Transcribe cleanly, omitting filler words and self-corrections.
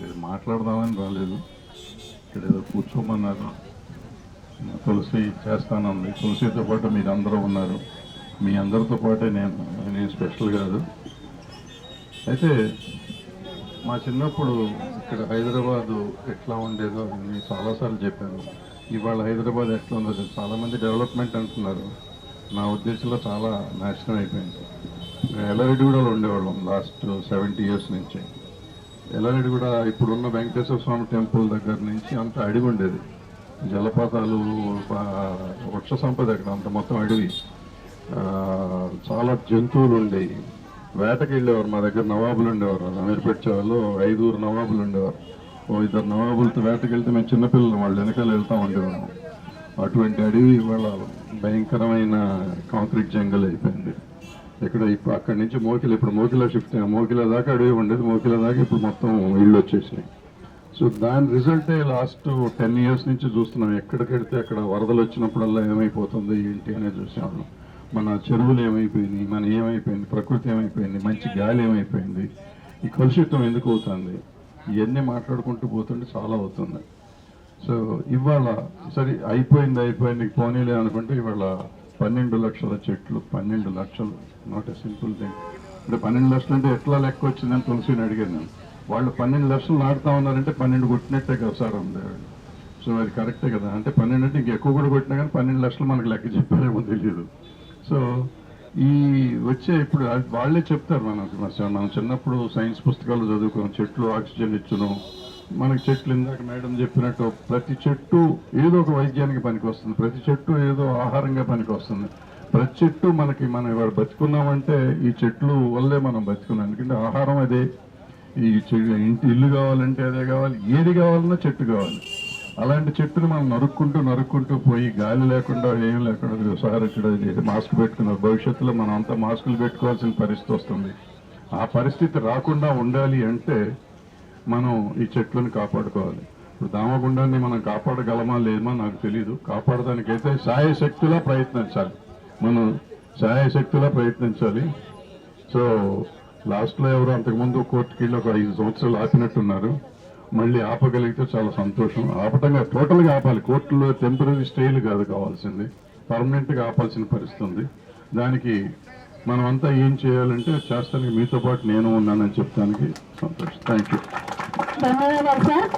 ఇది మాట్లాడదామని రాలేదు. ఇక్కడ ఏదో కూర్చోమన్నారు. తులసి చేస్తానంది. తులసితో పాటు మీరు అందరూ ఉన్నారు. మీ అందరితో పాటే నేను స్పెషల్ కాదు. అయితే మా చిన్నప్పుడు ఇక్కడ హైదరాబాదు ఎట్లా ఉండేదో నేను చాలాసార్లు చెప్పాను. ఇవాళ హైదరాబాద్ ఎట్లా ఉందో చాలామంది డెవలప్మెంట్ అంటున్నారు. నా ఉద్దేశంలో చాలా నాశనం అయిపోయింది. ఎల్లారెడ్డిగూడలో ఉండేవాళ్ళం లాస్ట్ 70 years నుంచి. ఎల్లారెడ్డిగూడ ఇప్పుడున్న వెంకటేశ్వర స్వామి టెంపుల్ దగ్గర నుంచి అంత అడిగి ఉండేది. జలపాతాలు, వృక్ష సంపద అక్కడ అంత మొత్తం అడవి. చాలా జంతువులు ఉండేవి. వేటకి వెళ్ళేవారు. మా దగ్గర నవాబులు ఉండేవారు. అమీర్పేట వాళ్ళు 5 నవాబులు ఉండేవారు. 2 నవాబులతో వేటకి వెళ్తే మేము చిన్నపిల్లలు వాళ్ళు వెనకాల వెళ్తూ ఉండేవాళ్ళం. అటువంటి అడవి ఇవాళ భయంకరమైన కాంక్రీట్ జంగల్ అయిపోయింది. ఇక్కడ ఇప్పుడు అక్కడి నుంచి మోకిల, ఇప్పుడు మోకిలా షిఫ్ట్ అయ్యాం. మోకిలా దాకా అడవి ఉండేది. మోకిలా దాకా ఇప్పుడు మొత్తం ఇళ్ళు వచ్చేసినాయి. సో దాని రిజల్టే లాస్ట్ 10 years నుంచి చూస్తున్నాం. ఎక్కడికెడితే అక్కడ వరదలు వచ్చినప్పుడల్లా ఏమైపోతుంది ఏంటి అనేది చూసాము. మన చెరువులు ఏమైపోయినాయి, మన ఏమైపోయింది, ప్రకృతి ఏమైపోయింది, మంచి గాలి ఏమైపోయింది, ఈ కలుషితం ఎందుకు అవుతుంది, ఇవన్నీ మాట్లాడుకుంటూ పోతుంటే చాలా అవుతుంది. సో ఇవాళ సరే అయిపోయింది పోనీలే అనుకుంటే ఇవాళ 12 లక్షల చెట్లు. 12 లక్షలు నాట్ ఎ సింపుల్ థింగ్. అంటే 12 లక్షలు అంటే ఎట్లా లెక్క వచ్చిందని తులసిని అడిగాను నేను. వాళ్ళు 12 లక్షలు నాటుతా ఉన్నారంటే 12 కొట్టినట్టే కదా సార్ ఉండేవాళ్ళు. సో అది కరెక్టే కదా. అంటే 12 అంటే ఇంకెక్కువ కూడా కొట్టినా కానీ 12 లక్షలు మనకు లెక్క చెప్పారేమో తెలియదు. సో ఈ వచ్చే ఇప్పుడు వాళ్ళే చెప్తారు మనకు. మనం చిన్నప్పుడు సైన్స్ పుస్తకాలు చదువుకున్నాం. చెట్లు ఆక్సిజన్ ఇచ్చును. మనకి చెట్లు ఇందాక మేడం చెప్పినట్టు ప్రతి చెట్టు ఏదో ఒక వైద్యానికి పనికి వస్తుంది. ప్రతి చెట్టు ఏదో ఆహారంగా పనికి వస్తుంది. ప్రతి చెట్టు మనం ఇవాళ బతుకున్నామంటే ఈ చెట్లు వల్లే మనం బతుకున్నాం. ఎందుకంటే ఆహారం అదే. ఈ ఇంటి ఇల్లు కావాలంటే అదే కావాలి. ఏది కావాలన్నా చెట్టు కావాలి. అలాంటి చెట్టుని మనం నరుక్కుంటూ పోయి గాలి లేకుండా ఏం లేకుండా సార్ ఇక్కడ మాస్క్ పెట్టుకున్నారు. భవిష్యత్తులో మనం అంతా మాస్కులు పెట్టుకోవాల్సిన పరిస్థితి వస్తుంది. ఆ పరిస్థితి రాకుండా ఉండాలి అంటే మనం ఈ చెట్లను కాపాడుకోవాలి. ఇప్పుడు దామగుండాన్ని మనం కాపాడగలమా లేమో నాకు తెలియదు. కాపాడడానికైతే శాయశక్తిలా ప్రయత్నించాలి. మనం శాయశక్తిలా ప్రయత్నించాలి. సో లాస్ట్లో ఎవరు అంతకుముందు కోర్టుకి వెళ్ళి ఒక 5 సంవత్సరాలు ఆపినట్టున్నారు. మళ్ళీ ఆపగలిగితే చాలా సంతోషం. ఆపటంగా టోటల్గా ఆపాలి. కోర్టులో టెంపరీ స్టేలు కాదు కావాల్సింది, పర్మనెంట్గా ఆపాల్సిన పరిస్థితి ఉంది. దానికి మనమంతా ఏం చేయాలంటే చేస్తానికి మీతో పాటు నేను ఉన్నానని చెప్తానికి సంతోషం. Thank you. ధన్యవాదాలు సార్.